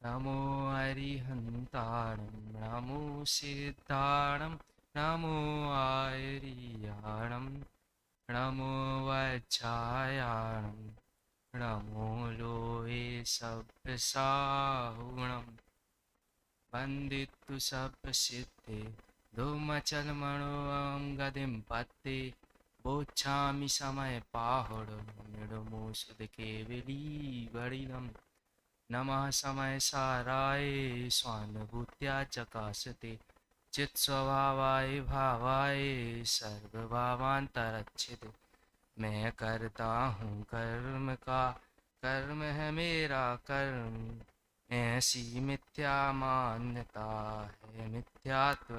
नमो अरिहन्ताणं नमो सिद्धाणं नमो आर्याणं नमो वज्रायाणं नमो लोहे सब्रसाहुणं वन्दितु सब्रसिद्धे धूमचलमणोऽं गतिं पत्ते बोच्छामि समय पाहुडं निडमो सुदकेवली वरिणम् नमः समय साराय स्वानुभूत्या चकाशते चित्स्वभावाय भावाय सर्वभावांतरक्षिते मैं करता हूँ कर्म का कर्म है मेरा कर्म ऐसी मिथ्या मान्यता है मिथ्यात्व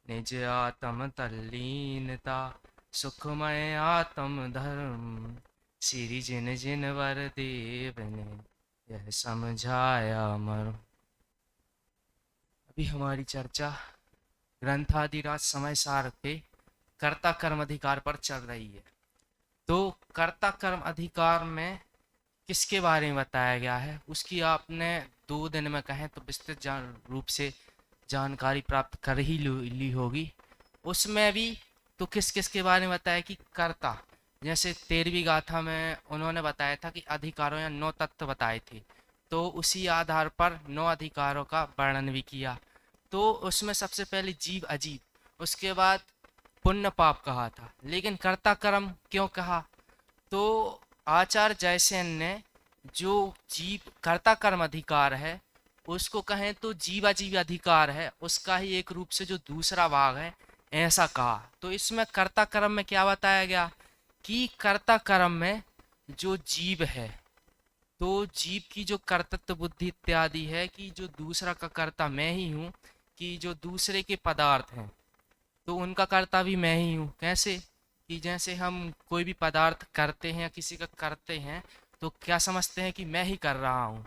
निज आत्म तल्लीनता सुखमय आत्म धर्म श्री जिन जिन वर देव ने यह समझाया मर। अभी हमारी चर्चा ग्रंथादिराज समय सार के कर्ता कर्म अधिकार पर चल रही है। तो कर्ता कर्म अधिकार में किसके बारे में बताया गया है उसकी आपने 2 दिन में कहें तो विस्तृत रूप से जानकारी प्राप्त कर ही ली होगी। उसमें भी तो किस किस के बारे में बताया कि कर्ता, जैसे 13वीं गाथा में उन्होंने बताया था कि अधिकारों या 9 तत्व बताए थे, तो उसी आधार पर 9 अधिकारों का वर्णन भी किया। तो उसमें सबसे पहले जीव अजीब, उसके बाद पुण्य पाप कहा था। लेकिन कर्ता कर्म क्यों कहा? तो आचार्य जयसेन ने जो जीव कर्ता कर्म अधिकार है उसको कहें तो जीवाजीव अधिकार है, उसका ही एक रूप से जो दूसरा भाग है ऐसा कहा। तो इसमें कर्ता कर्म में क्या बताया गया कि कर्ता कर्म में जो जीव है तो जीव की जो कर्तृत्व बुद्धि इत्यादि है कि जो दूसरा का कर्ता मैं ही हूँ, कि जो दूसरे के पदार्थ हैं तो उनका कर्ता भी मैं ही हूँ। कैसे कि जैसे हम कोई भी पदार्थ करते हैं या किसी का करते हैं तो क्या समझते हैं कि मैं ही कर रहा हूँ।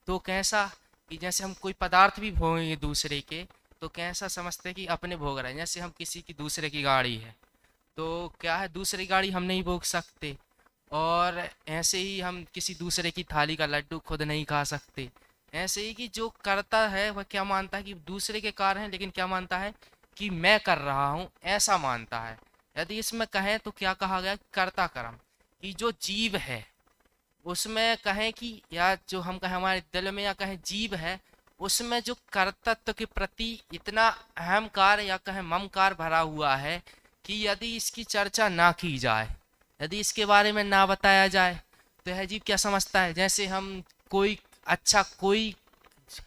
तो कैसा कि जैसे हम कोई पदार्थ भी भोगेंगे दूसरे के तो कैसा समझते हैं कि अपने भोग रहे हैं। जैसे हम किसी की दूसरे की गाड़ी है तो क्या है दूसरी गाड़ी हम नहीं भोग सकते, और ऐसे ही हम किसी दूसरे की थाली का लड्डू खुद नहीं खा सकते। ऐसे ही कि जो करता है वह क्या मानता है कि दूसरे के कार्य हैं, लेकिन क्या मानता है कि मैं कर रहा हूँ ऐसा मानता है। यदि इसमें कहें तो क्या कहा गया कर्ता कर्म कि जो जीव है उसमें कहें कि या जो हम कहें हमारे दिल में या कहें जीव है उसमें जो कर्तृत्व के प्रति इतना अहंकार या कहें ममकार भरा हुआ है कि यदि इसकी चर्चा ना की जाए, यदि इसके बारे में ना बताया जाए तो यह जीव क्या समझता है जैसे हम कोई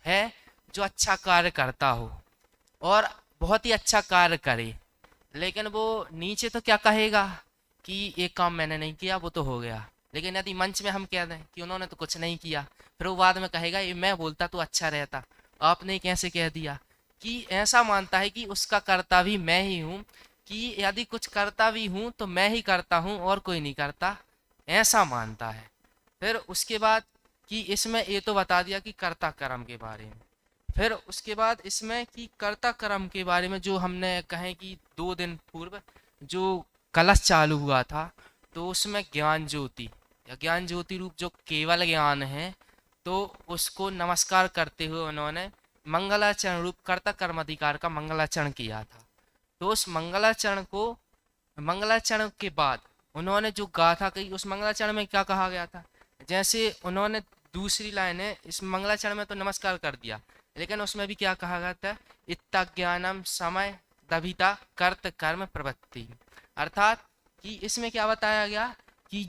है जो अच्छा कार्य करता हो और बहुत ही अच्छा कार्य करे, लेकिन वो नीचे तो क्या कहेगा कि एक काम मैंने नहीं किया वो तो हो गया। लेकिन यदि मंच में हम कह दें कि उन्होंने तो कुछ नहीं किया, फिर वो बाद में कहेगा ये मैं बोलता तो अच्छा रहता, आपने कैसे कह दिया। कि ऐसा मानता है कि उसका कर्ता भी मैं ही हूँ, कि यदि कुछ करता भी हूँ तो मैं ही करता हूँ और कोई नहीं करता, ऐसा मानता है। फिर उसके बाद कि इसमें ये तो बता दिया कि कर्ता कर्म के बारे में। फिर उसके बाद इसमें कि कर्ता कर्म के बारे में जो हमने कहें कि 2 दिन पूर्व जो कलश चालू हुआ था तो उसमें ज्ञान ज्योति या ज्ञान ज्योति रूप जो केवल ज्ञान है तो उसको नमस्कार करते हुए उन्होंने मंगलाचरण रूप कर्ता कर्म अधिकार का मंगलाचरण किया था। तो उस मंगलाचरण के बाद उन्होंने जो गाथा कही उस मंगलाचरण में क्या कहा गया था। जैसे उन्होंने दूसरी लाइन है इस मंगलाचरण में तो नमस्कार कर दिया, लेकिन उसमें भी क्या कहा गया था इत्ता ज्ञानम समय दभिता कर्त कर्म प्रवृत्ति। अर्थात कि इसमें क्या बताया गया कि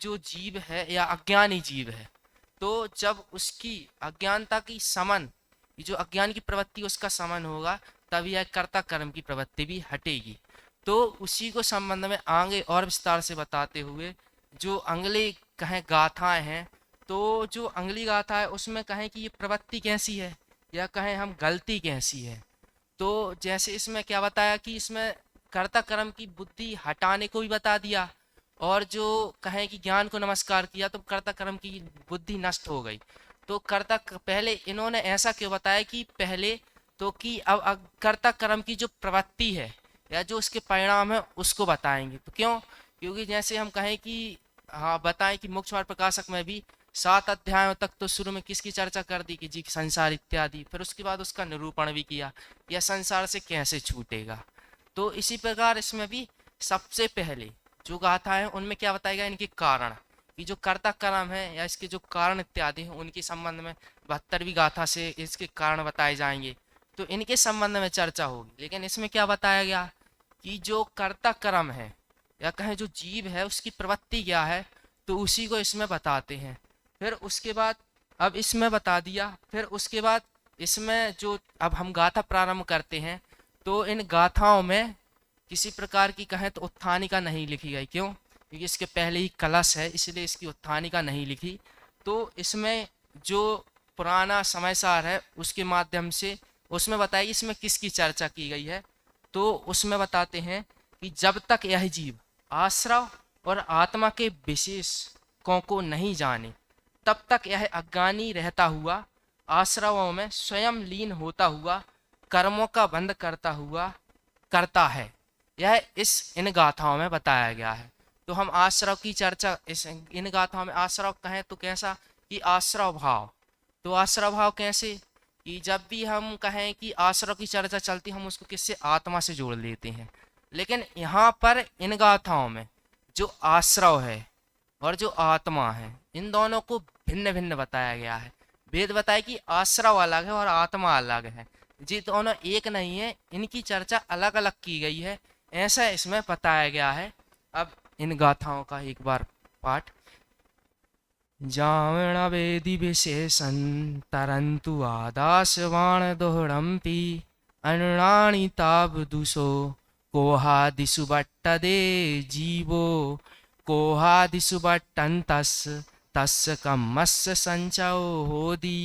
जो जीव है या अज्ञानी जीव है तो जब उसकी अज्ञानता की समन, जो अज्ञान की प्रवृत्ति उसका समन होगा तभी यह कर्ता कर्म की प्रवृत्ति भी हटेगी। तो उसी को संबंध में आगे और विस्तार से बताते हुए जो अगले कहें गाथाएं हैं, तो जो अगली गाथा है उसमें कहें कि ये प्रवृत्ति कैसी है या कहें हम गलती कैसी है। तो जैसे इसमें क्या बताया कि इसमें कर्ता कर्म की बुद्धि हटाने को भी बता दिया, और जो कहें कि ज्ञान को नमस्कार किया तो कर्ता कर्म की बुद्धि नष्ट हो गई। तो पहले इन्होंने ऐसा क्यों बताया कि पहले तो कि अब कर्ता कर्म की जो प्रवृत्ति है या जो उसके परिणाम है उसको बताएंगे। तो क्यों? क्योंकि जैसे हम कहें कि हाँ बताएं कि मोक्ष मार्ग प्रकाशक में भी 7 अध्यायों तक तो शुरू में किसकी चर्चा कर दी कि जी संसार इत्यादि, फिर उसके बाद उसका निरूपण भी किया, यह संसार से कैसे छूटेगा। तो इसी प्रकार इसमें भी सबसे पहले जो गाथा है उनमें क्या बताएगा, इनके कारण, कि जो कर्ता कर्म है या इसके जो कारण इत्यादि हैं उनके संबंध में 72वीं गाथा से इसके कारण बताए जाएंगे, तो इनके संबंध में चर्चा होगी। लेकिन इसमें क्या बताया गया कि जो कर्ता कर्म है या कहें जो जीव है उसकी प्रवृत्ति क्या है, तो उसी को इसमें बताते हैं। फिर उसके बाद अब इसमें बता दिया, फिर उसके बाद इसमें जो अब हम गाथा प्रारंभ करते हैं, तो इन गाथाओं में किसी प्रकार की कहें तो उत्थानिका नहीं लिखी गई। क्यों? क्योंकि इसके पहले ही कलश है, इसलिए इसकी उत्थानिका नहीं लिखी। तो इसमें जो पुराना समय सार है उसके माध्यम से उसमें बताइए इसमें किसकी चर्चा की गई है। तो उसमें बताते हैं कि जब तक यह जीव आश्रव और आत्मा के विशेष को नहीं जाने, तब तक यह अज्ञानी रहता हुआ आश्रवों में स्वयं लीन होता हुआ कर्मों का बंध करता हुआ करता है। यह इस इन गाथाओं में बताया गया है। तो हम आश्रव की चर्चा इस इन गाथाओं में आश्रव कहें तो कैसा, कि आश्रव भाव। तो आश्रव भाव कैसे, कि जब भी हम कहें कि आश्रव की चर्चा चलती हम उसको किससे, आत्मा से जोड़ लेते हैं। लेकिन यहाँ पर इन गाथाओं में जो आश्रव है और जो आत्मा है इन दोनों को भिन्न भिन्न बताया गया है। वेद बताए कि आश्रव अलग है और आत्मा अलग है, जी दोनों एक नहीं है, इनकी चर्चा अलग अलग की गई है, ऐसा इसमें बताया गया है। अब इन गाथाओं का एक बार पाठ। जावण वेदि विशेषं तरन्तु आदासवाण दोहड़म्पि अनृणानि तावदुषो कोहादिषु बट्टदे जीवो कोहादिषु बट्टन्तस् तस्य कम्मस्य संचयो होदि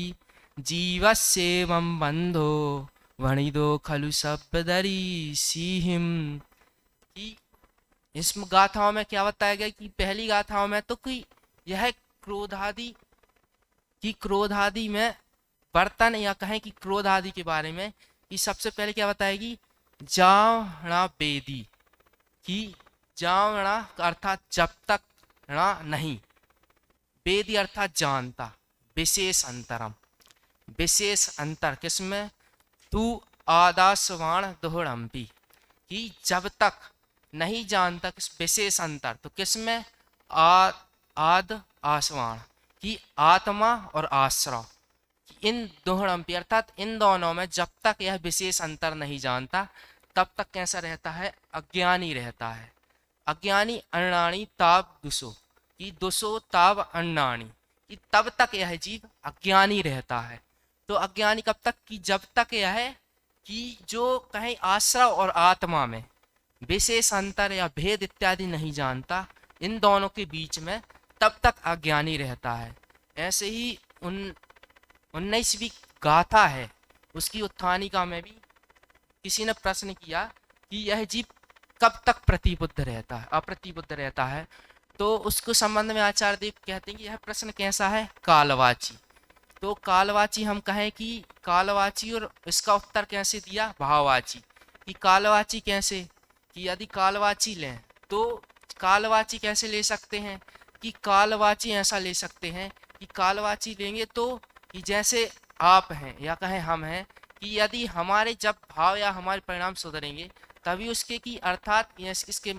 जीवस्येवं बन्धो वणिदो खलु शब्दरी सिहिम। कि इस गाथाओं में क्या बताया गया कि पहली गाथाओं में तो कि यह क्रोध आदि में बर्तन या कहें कि क्रोध आदि के बारे में, कि सबसे पहले क्या बताएगी, जावणा वेदी, कि जावणा अर्थात जब तक, णा नहीं, वेदी अर्थात जानता, विशेष अंतरम, विशेष अंतर किसमें, तू आदासवाण दोहड़म्पी, कि जब तक नहीं जानता किस विशेष अंतर, तो किसमें, आद आसवाण, की आत्मा और आश्रव, इन दोहड़म्पी अर्थात इन दोनों में जब तक यह विशेष अंतर नहीं जानता तब तक कैसा रहता है, अज्ञानी रहता है। अज्ञानी अन्नाणी ताब दुसो, कि दुसो ताब अन्नाणी, कि तब तक यह जीव अज्ञानी रहता है। तो अज्ञानी कब तक, कि जब तक यह कि जो कहें आश्रव और आत्मा में विशेष अंतर या भेद इत्यादि नहीं जानता, इन दोनों के बीच में, तब तक अज्ञानी रहता है। ऐसे ही 19वीं गाथा है उसकी उत्थानिका में भी किसी ने प्रश्न किया कि यह जीव कब तक प्रतिबुद्ध रहता है, अप्रतिबुद्ध रहता है। तो उसको संबंध में आचार्य देव कहते हैं कि यह प्रश्न कैसा है, कालवाची। तो कालवाची हम कहें कि कालवाची, और इसका उत्तर कैसे दिया, भाववाची। कि कालवाची कैसे, कि यदि कालवाची लें तो कालवाची कैसे ले सकते हैं, कि कालवाची ऐसा ले सकते हैं कि कालवाची लेंगे तो कि जैसे आप हैं या कहें हम हैं, कि यदि हमारे जब भाव या हमारे परिणाम सुधरेंगे तभी उसके, की अर्थात इसके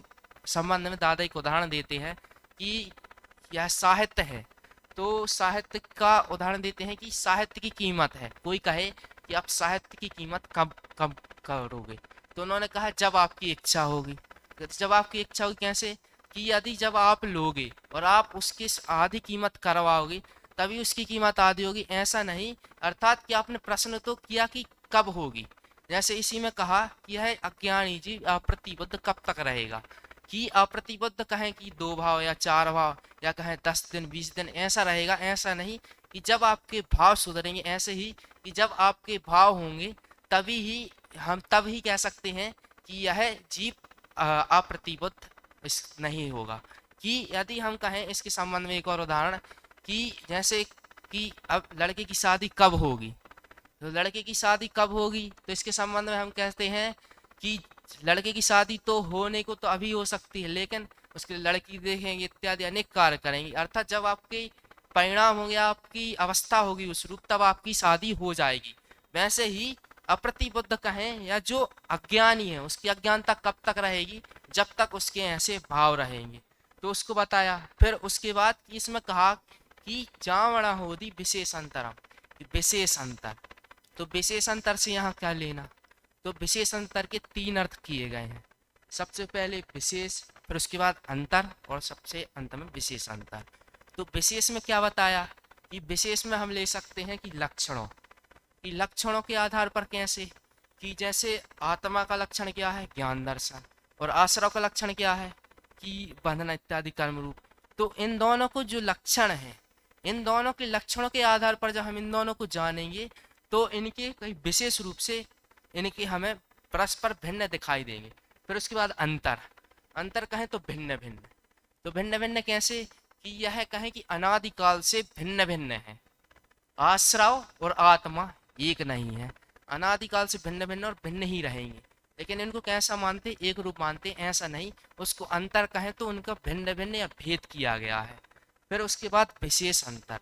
संबंध में दादा एक उदाहरण देते हैं कि यह साहित्य है, तो साहित्य का उदाहरण देते हैं कि साहित्य की कीमत है। कोई कहे कि आप साहित्य की कीमत कब कब करोगे, तो उन्होंने कहा जब आपकी इच्छा होगी। जब आपकी इच्छा होगी कैसे, कि यदि जब आप लोगे और आप उसकी आधी कीमत करवाओगे तभी उसकी कीमत आधी होगी, ऐसा नहीं। अर्थात कि आपने प्रश्न तो किया कि कब होगी, जैसे इसी में कहा कि यह अज्ञानी जीव अप्रतिबद्ध कब तक रहेगा, कि अप्रतिबद्ध कहें कि 2 भाव या 4 भाव या कहें 10 दिन 20 दिन ऐसा रहेगा, ऐसा नहीं। कि जब आपके भाव सुधरेंगे, ऐसे ही कि जब आपके भाव होंगे तभी ही हम तब ही कह सकते हैं कि यह जीव अप्रतिबद्ध नहीं होगा। कि यदि हम कहें इसके संबंध में एक और उदाहरण, कि जैसे कि अब लड़के की शादी कब होगी, तो लड़के की शादी कब होगी, तो इसके संबंध में हम कहते हैं कि लड़के की शादी तो होने को तो अभी हो सकती है, लेकिन उसके लड़की देखेंगे इत्यादि अनेक कार्य करेंगे। अर्थात जब आपके परिणाम हो गया, आपकी अवस्था होगी उस रूप, तब आपकी शादी हो जाएगी। वैसे ही अप्रतिबद्ध कहें या जो अज्ञानी है उसकी अज्ञानता कब तक रहेगी, जब तक उसके ऐसे भाव रहेंगे। तो उसको बताया। फिर उसके बाद इसमें कहा कि जावड़ा होदी विशेष अंतरम, विशेष अंतर। तो विशेष अंतर से यहाँ क्या लेना, तो विशेष अंतर के तीन अर्थ किए गए हैं। सबसे पहले विशेष, फिर उसके बाद अंतर, और सबसे अंत में विशेष अंतर। तो विशेष में क्या बताया कि विशेष में हम ले सकते हैं कि लक्षणों, कि लक्षणों के आधार पर कैसे, कि जैसे आत्मा का लक्षण क्या है, ज्ञान दर्शन, और आश्रव का लक्षण क्या है कि बंधन इत्यादि कर्म रूप। तो इन दोनों को जो लक्षण है, इन दोनों के लक्षणों के आधार पर जब हम इन दोनों को जानेंगे तो इनके कई विशेष रूप से इनके हमें परस्पर भिन्न दिखाई देंगे। फिर उसके बाद अंतर, अंतर कहें तो भिन्न भिन्न। तो भिन्न भिन्न कैसे, कि यह कहें कि अनादिकाल से भिन्न भिन्न है, आश्रव और आत्मा एक नहीं है, अनादिकाल से भिन्न भिन्न और भिन्न ही रहेंगे। लेकिन इनको कैसा मानते, एक रूप मानते, ऐसा नहीं। उसको अंतर कहें तो उनका भिन्न भिन्न या भेद किया गया है। फिर उसके बाद विशेष अंतर,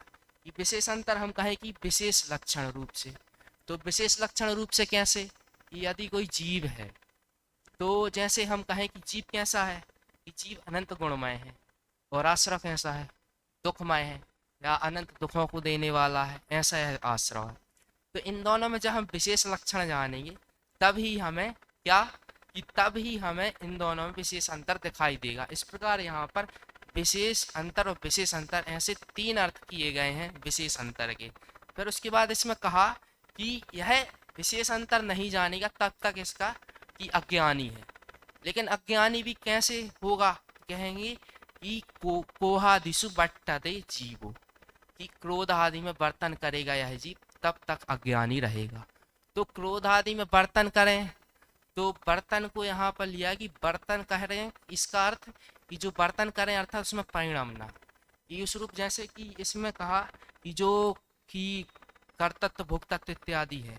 ये विशेष अंतर हम कहें कि विशेष लक्षण रूप से। तो विशेष लक्षण रूप से कैसे, यदि कोई जीव है तो जैसे हम कहें कि जीव कैसा है, कि जीव अनंत गुणमय है, और आश्रव कैसा है, दुखमय है या अनंत दुखों को देने वाला है, ऐसा है आश्रव है। तो इन दोनों में जब हम विशेष लक्षण जानेंगे तभी हमें क्या, कि तब ही हमें इन दोनों में विशेष अंतर दिखाई देगा। इस प्रकार यहाँ पर विशेष अंतर और विशेष अंतर ऐसे तीन अर्थ किए गए हैं विशेष अंतर के। फिर उसके बाद इसमें कहा कि यह विशेष अंतर नहीं जानेगा तब तक इसका कि अज्ञानी है। लेकिन अज्ञानी भी कैसे होगा, कहेंगे कि कोहादिशु बट्टते जीवो, कि क्रोध आदि में बर्तन करेगा यह जीव तब तक अज्ञानी रहेगा। तो क्रोध आदि में बर्तन करें, तो बर्तन को यहाँ पर लिया कि बर्तन कह रहे हैं, इसका अर्थ कि जो बर्तन करें अर्थात उसमें परिणाम ना, ये उस रूप जैसे कि इसमें कहा कि जो कि कर्तत्व भोक्तत्व इत्यादि है,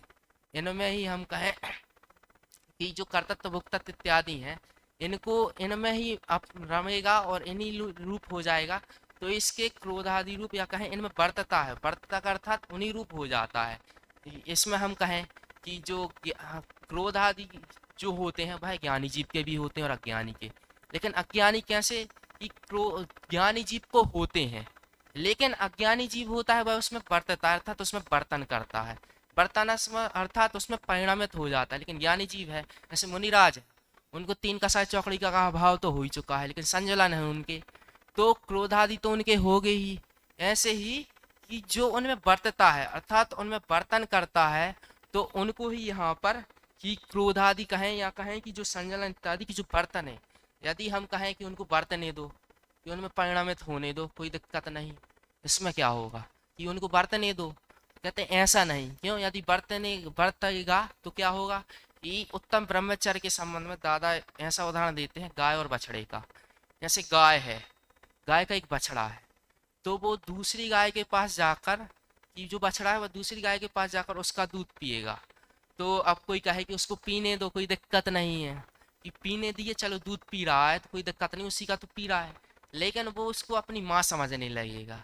इनमें ही हम कहें कि जो कर्तत्व भोक्तत्व इत्यादि हैं इनको इनमें ही अब रमेगा और इन्हीं रूप हो जाएगा। तो इसके क्रोधादि रूप या कहें इनमें वर्तता है, वर्तता का अर्थात उन्हीं रूप हो जाता है। इसमें हम कहें कि जो क्रोध आदि जो होते हैं वह ज्ञानी जीव के भी होते हैं और अज्ञानी के। लेकिन अज्ञानी कैसे, कि ज्ञानी जीव को होते हैं, लेकिन अज्ञानी जीव होता है वह उसमें वर्तता है अर्थात उसमें बर्तन करता है, बर्तन अर्थात उसमें परिणामित हो जाता है। लेकिन ज्ञानी जीव है, जैसे मुनिराज है, उनको तीन कसाय चौकड़ी का भाव तो हो ही चुका है, लेकिन संजलन है उनके, तो क्रोधादि तो उनके हो गए ही। ऐसे ही कि जो उनमें बर्तता है अर्थात उनमें बर्तन करता है, तो उनको ही यहाँ पर कि क्रोधादि कहें या कहें कि जो संजलन इत्यादि की जो बर्तन है, यदि हम कहें कि उनको बर्तने दो, कि उनमें परिणामित होने दो, कोई दिक्कत नहीं, इसमें क्या होगा कि उनको बर्तने दो। कहते हैं ऐसा नहीं, क्यों, यदि बर्तेगा तो क्या होगा कि उत्तम ब्रह्मचर्य के संबंध में दादा ऐसा उदाहरण देते हैं गाय और बछड़े का। जैसे गाय है, गाय का एक बछड़ा है, तो वो दूसरी गाय के पास जाकर, कि जो बछड़ा है वह दूसरी गाय के पास जाकर उसका दूध पिएगा। तो अब कोई कहे कि उसको पीने दो, कोई दिक्कत नहीं है, कि पीने दिए, चलो दूध पी रहा है तो कोई दिक्कत नहीं, उसी का तो पी रहा है। लेकिन वो उसको अपनी माँ समझने लगेगा,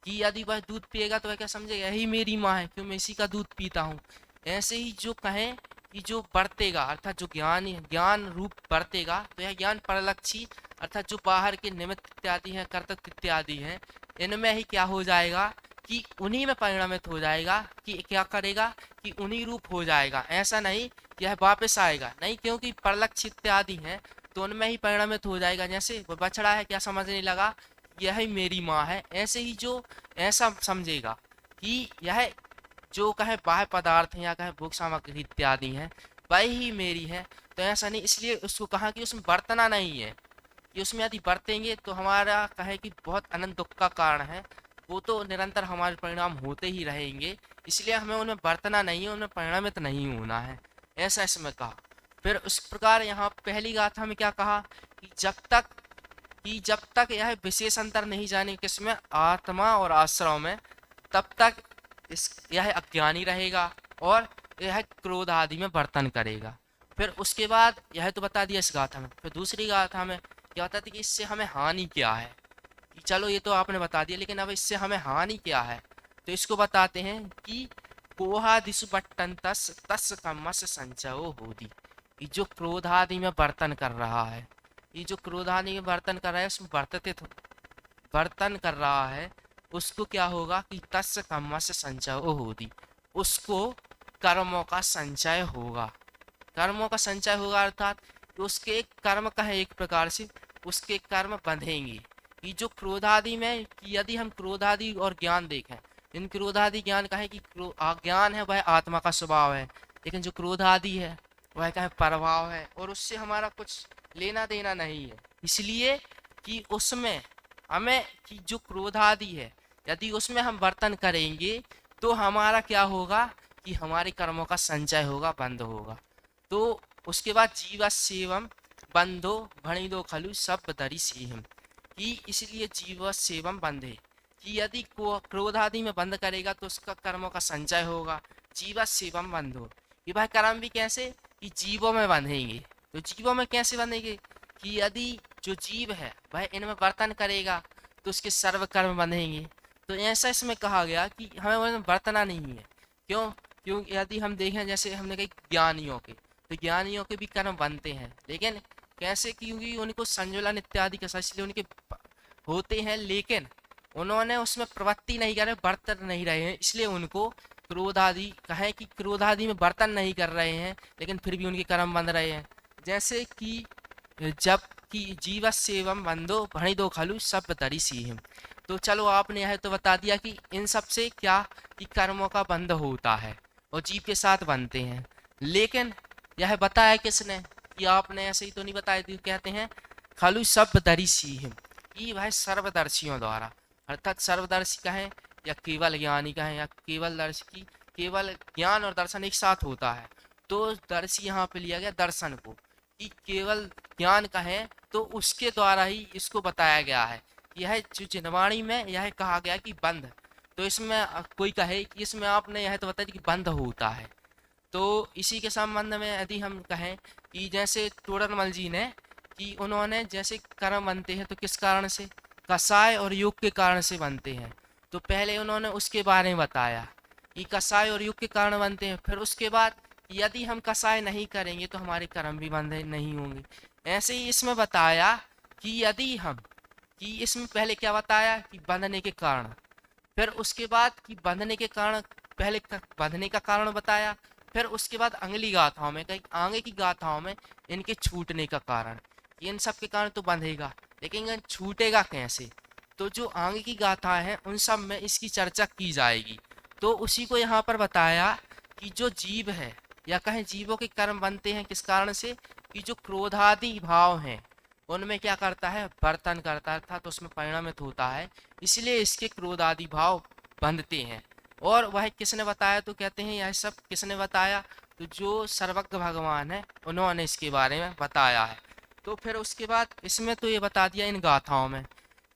कि यदि वह दूध पिएगा तो वह क्या समझेगा, यही मेरी माँ है, क्यों मैं इसी का दूध पीता हूँ। ऐसे ही जो कहें कि जो बरतेगा अर्थात जो ज्ञान रूप बरतेगा, तो यह ज्ञान परलक्षी अर्थात जो बाहर के निमित्त इत्यादि हैं, कर्तव्य इत्यादि हैं, इनमें ही क्या हो जाएगा कि उन्हीं में परिणामित हो जाएगा, कि क्या करेगा कि उन्हीं रूप हो जाएगा। ऐसा नहीं कि यह वापस आएगा, नहीं, क्योंकि परलक्ष्य इत्यादि हैं तो उनमें ही परिणामित हो जाएगा। जैसे वो बछड़ा है, क्या समझने लगा, यह ही मेरी माँ है। ऐसे ही जो ऐसा समझेगा कि यह जो कहे बाह्य पदार्थ हैं या कहे भोग सामग्री इत्यादि हैं वही मेरी है, तो ऐसा नहीं, इसलिए उसको कहा कि उसमें बरतना नहीं है, कि उसमें यदि बरतेंगे तो हमारा कहे कि बहुत अनंत दुख का कारण है, वो तो निरंतर हमारे परिणाम होते ही रहेंगे, इसलिए हमें उनमें बरतना नहीं है, उनमें परिणामित नहीं होना है, ऐसा इसमें कहा। फिर उस प्रकार यहाँ पहली गाथा में क्या कहा कि जब तक यह विशेष अंतर नहीं जाने किसमें, आत्मा और आश्रव में, तब तक यह अज्ञानी रहेगा और यह क्रोध आदि में बर्तन करेगा। फिर उसके बाद यह तो बता दिया इस गाथा में। फिर दूसरी गाथा में क्या बताती कि इससे हमें हानि क्या है, चलो ये तो आपने बता दिया, लेकिन अब इससे हमें हानि क्या है, तो इसको बताते हैं कि कोहा दिसु बट्टन तस तस कमस संचयो होदी। ये जो क्रोधादि में बर्तन कर रहा है, ये जो क्रोधादि में बर्तन कर रहा है, उसमें बर्तन कर रहा है, उसको क्या होगा कि तस् कमस संचय होगी, उसको कर्मों का संचय होगा। कर्मों का संचय होगा अर्थात उसके कर्म का है एक प्रकार से, उसके कर्म बंधेंगे। ये जो क्रोधादि में, कि यदि हम क्रोधादि और ज्ञान देखें, इन क्रोधादि ज्ञान का है कि ज्ञान है वह आत्मा का स्वभाव है, लेकिन जो क्रोधादि है वह क्या है प्रभाव है, और उससे हमारा कुछ लेना देना नहीं है। इसलिए कि उसमें हमें कि जो क्रोधादि है, यदि उसमें हम वर्तन करेंगे तो हमारा क्या होगा कि हमारे कर्मों का संचय होगा, बंद होगा। तो उसके बाद जीवस्येवं बंधो भणिदो खलु सब दरि सेहम, कि इसलिए जीवस्येवं बंधे, कि यदि क्रोधादि में बंद करेगा तो उसका कर्मों का संचय होगा। जीवस्येवं बंधो, कि भाई कर्म भी कैसे, कि जीवों में बंधेंगे। तो जीवों में कैसे बंधेंगे, कि यदि जो जीव है वह इनमें वर्तन करेगा तो उसके सर्व कर्म बंधेंगे। तो ऐसा इसमें कहा गया कि हमें उनमें बर्तना नहीं है। क्यों? क्यों यदि हम देखें, जैसे हमने कही ज्ञानियों के, तो ज्ञानियों के भी कर्म बनते हैं, लेकिन कैसे, क्योंकि उनको संजुलन इत्यादि का, इसलिए उनके होते हैं, लेकिन उन्होंने उसमें प्रवृत्ति नहीं कर रहे, बर्तन नहीं रहे हैं, इसलिए उनको क्रोधादि कहें कि क्रोधादि में बर्तन नहीं कर रहे हैं, लेकिन फिर भी उनके कर्म बंध रहे हैं। जैसे कि जब कि जीवस्येवं बंधो भणिदो खलु सब दरि सीहिम। तो चलो आपने यह तो बता दिया कि इन सब से क्या, कि कर्मों का बंध होता है और जीव के साथ बनते हैं, लेकिन यह बताया किसने, कि आपने ऐसे ही तो नहीं बताया। कहते हैं खलु सब दरि सीहिम, कि भाई सर्वदर्शियों द्वारा, अर्थात सर्वदर्शी कहें या केवल ज्ञानी कहें या केवल दर्शी, की केवल ज्ञान और दर्शन एक साथ होता है। तो दर्शी यहाँ पे लिया गया दर्शन को, कि केवल ज्ञान कहें तो उसके द्वारा ही इसको बताया गया है। यह जो जिनवाणी में यह कहा गया कि बंध, तो इसमें कोई कहे कि इसमें आपने यह तो बताया कि बंध होता है। तो इसी के संबंध में यदि हम कहें कि जैसे तोडरमल जी ने, कि उन्होंने जैसे कर्म बनते हैं तो किस कारण से, कसाय और योग के कारण से बनते हैं। तो पहले उन्होंने उसके बारे में बताया कि कसाय और योग के कारण बनते हैं, फिर उसके बाद यदि हम कसाय नहीं करेंगे तो हमारे कर्म भी बंधे नहीं होंगे। ऐसे ही इसमें बताया कि यदि हम, कि इसमें पहले क्या बताया कि बंधने के कारण, फिर उसके बाद कि बंधने के कारण, पहले बंधने का कारण बताया, फिर उसके बाद अगली गाथाओं में कहीं आगे की गाथाओं में इनके छूटने का कारण, कि इन सब के कारण तो बंधेगा, लेकिन छूटेगा कैसे। तो जो आगे की गाथाएं हैं उन सब में इसकी चर्चा की जाएगी। तो उसी को यहाँ पर बताया कि जो जीव है, या कहें जीवों के कर्म बनते हैं किस कारण से, कि जो क्रोधादि भाव हैं उनमें क्या करता है, बर्तन करता था, तो उसमें परिणमित होता है, इसलिए इसके क्रोधादि भाव बंधते हैं। और वह किसने बताया, तो कहते हैं यह सब किसने बताया, तो जो सर्वज्ञ भगवान है उन्होंने इसके बारे में बताया है। तो फिर उसके बाद इसमें तो ये बता दिया इन गाथाओं में,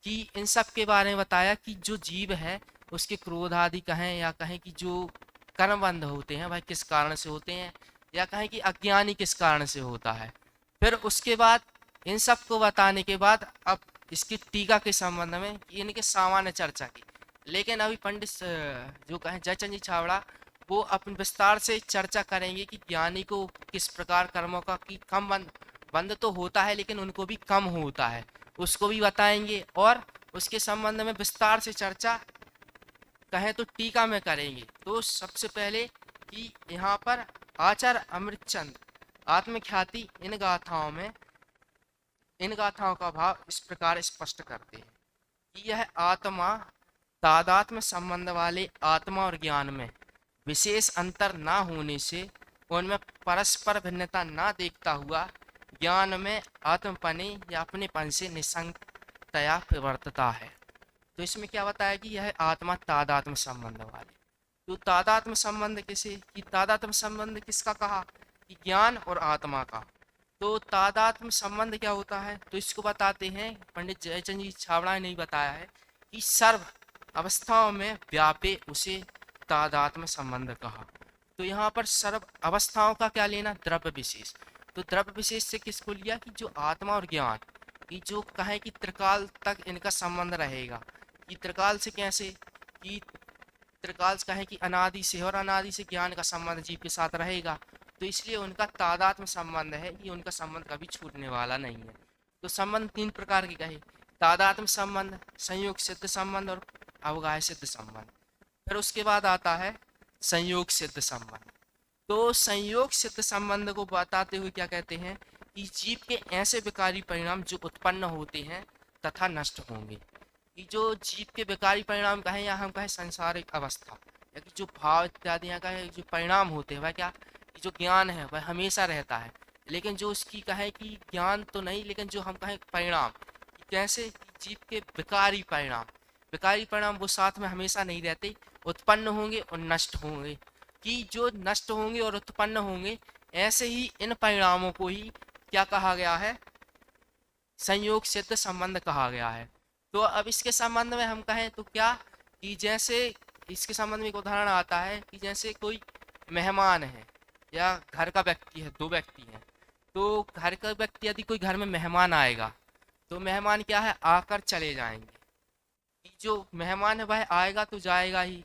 कि इन सब के बारे में बताया कि जो जीव है उसके क्रोध आदि कहें, या कहें कि जो कर्मबंध होते हैं वह किस कारण से होते हैं, या कहें कि अज्ञानी किस कारण से होता है। फिर उसके बाद इन सब को बताने के बाद अब इसकी टीका के संबंध में इनके सामान्य चर्चा की, लेकिन अभी पंडित जो कहें जयचंद जी छाबड़ा, वो अपने विस्तार से चर्चा करेंगे कि ज्ञानी को किस प्रकार कर्मों का कि कम बंद बंद तो होता है लेकिन उनको भी कम होता है, उसको भी बताएंगे। और उसके संबंध में विस्तार से चर्चा कहें तो टीका में करेंगे। तो सबसे पहले कि यहाँ पर आचार्य अमृतचंद आत्मख्याति इन गाथाओं का भाव इस प्रकार स्पष्ट करते हैं कि यह आत्मा तादात्म्य संबंध वाले आत्मा और ज्ञान में विशेष अंतर ना होने से, उनमें परस्पर भिन्नता ना देखता हुआ, ज्ञान में आत्मपने या अपनेपन से निसंगतया प्रवर्तता है। तो इसमें क्या बताया कि यह आत्मा तादात्म्य संबंध वाले, तो तादात्म्य संबंध किसे, कि तादात्म्य संबंध किसका कहा, कि ज्ञान और आत्मा का। तो तादात्म्य संबंध क्या होता है, तो इसको बताते हैं पंडित जयचंद जी छाबड़ा ने नहीं बताया है, कि सर्व अवस्थाओं में व्यापे उसे तादात्म्य संबंध कहा। तो यहाँ पर सर्व अवस्थाओं का क्या लेना, द्रव्य विशेष। तो द्रव्य विशेष से किसको लिया, कि जो आत्मा और ज्ञान कि जो कहें कि त्रिकाल तक इनका संबंध रहेगा। कि त्रिकाल से कैसे, कि त्रिकाल से कहें कि अनादि से, और अनादि से ज्ञान का संबंध जीव के साथ रहेगा। तो इसलिए उनका तादात्म्य संबंध है कि उनका संबंध कभी छूटने वाला नहीं है। तो संबंध तीन प्रकार के कहे, तादात्म्य संबंध, संयोग सिद्ध संबंध और अवगाह्य सिद्ध संबंध। फिर उसके बाद आता है संयोग सिद्ध संबंध। तो संयोग सिद्ध संबंध को बताते हुए क्या कहते हैं कि जीव के ऐसे विकारी परिणाम जो उत्पन्न होते हैं तथा नष्ट होंगे। कि जो जीव के विकारी परिणाम कहें या हम कहें संसारिक अवस्था, या कि जो भाव इत्यादि यहाँ कहें जो परिणाम होते हैं वह क्या, कि जो ज्ञान है वह हमेशा रहता है, लेकिन जो उसकी कहें कि ज्ञान तो नहीं, लेकिन जो हम कहें परिणाम, कैसे जीव के विकारी परिणाम वो साथ में हमेशा नहीं रहते, उत्पन्न होंगे और नष्ट होंगे। कि जो नष्ट होंगे और उत्पन्न होंगे, ऐसे ही इन परिणामों को ही क्या कहा गया है, संयोग सिद्ध संबंध कहा गया है। तो अब इसके संबंध में हम कहें तो क्या, कि जैसे इसके संबंध में एक उदाहरण आता है कि जैसे कोई मेहमान है या घर का व्यक्ति है, दो व्यक्ति हैं। तो घर का व्यक्ति यदि कोई घर में मेहमान आएगा तो मेहमान क्या है, आकर चले जाएंगे। जो मेहमान है वह आएगा तो जाएगा ही,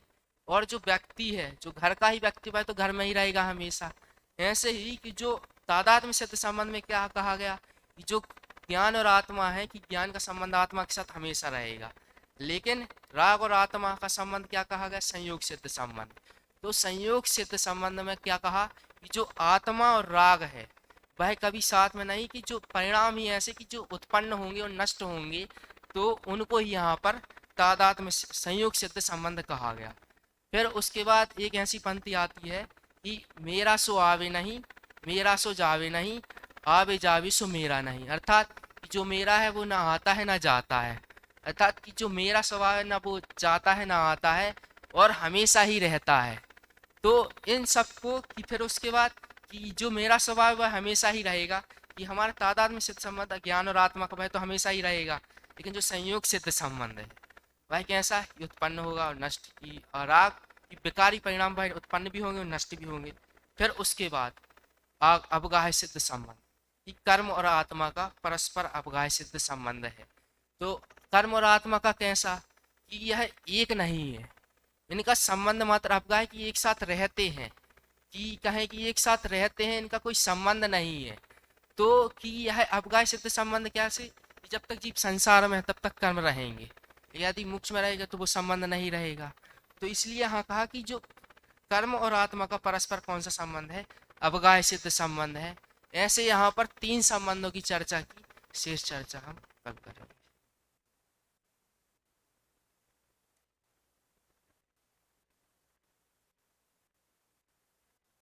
और जो व्यक्ति है, जो घर का ही व्यक्ति, वह तो घर में ही रहेगा हमेशा। ऐसे ही कि जो तादात्म्य सिद्ध संबंध में क्या कहा गया, कि जो ज्ञान और आत्मा है, कि ज्ञान का संबंध आत्मा के साथ हमेशा रहेगा, लेकिन राग और आत्मा का संबंध क्या कहा गया, संयोग सिद्ध संबंध। तो संयोग सिद्ध संबंध में क्या कहा कि जो आत्मा और राग है वह कभी साथ में नहीं, कि जो परिणाम ही ऐसे कि जो उत्पन्न होंगे और नष्ट होंगे, तो उनको ही यहाँ पर तादात्म्य संयोग सिद्ध संबंध कहा गया। फिर उसके बाद एक ऐसी पंक्ति आती है कि मेरा सो आवे नहीं, मेरा सो जावे नहीं, आवे जावे सो मेरा नहीं। अर्थात जो मेरा है वो ना आता है ना जाता है, अर्थात कि जो मेरा स्वभाव है ना वो जाता है ना आता है, और हमेशा ही रहता है। तो इन सबको कि फिर उसके बाद कि जो मेरा स्वभाव वह हमेशा ही रहेगा, कि हमारा तादाद में सिद्ध संबंध ज्ञान और आत्मा का वह तो हमेशा ही रहेगा, लेकिन जो संयोग सिद्ध संबंध है वह कैसा, ये उत्पन्न होगा और नष्ट, की राग की विकारी परिणाम वह उत्पन्न भी होंगे और नष्ट भी होंगे। फिर उसके बाद अवगाह्य सिद्ध संबंध, कि कर्म और आत्मा का परस्पर अवगाह्य सिद्ध संबंध है। तो कर्म और आत्मा का कैसा, कि यह एक नहीं है, इनका संबंध मात्र अवगाह्य कि एक साथ रहते हैं, कि कहें कि एक साथ रहते हैं, इनका कोई संबंध नहीं है। तो कि यह अवगाह्य सिद्ध संबंध कैसे, जब तक जीव संसार में है तब तक कर्म रहेंगे, यदि मोक्ष में रहेगा तो वो संबंध नहीं रहेगा। तो इसलिए यहाँ कहा कि जो कर्म और आत्मा का परस्पर कौन सा संबंध है, अवगाह्य सिद्ध संबंध है। ऐसे यहाँ पर तीन संबंधों की चर्चा की, शेष चर्चा हम कल करें।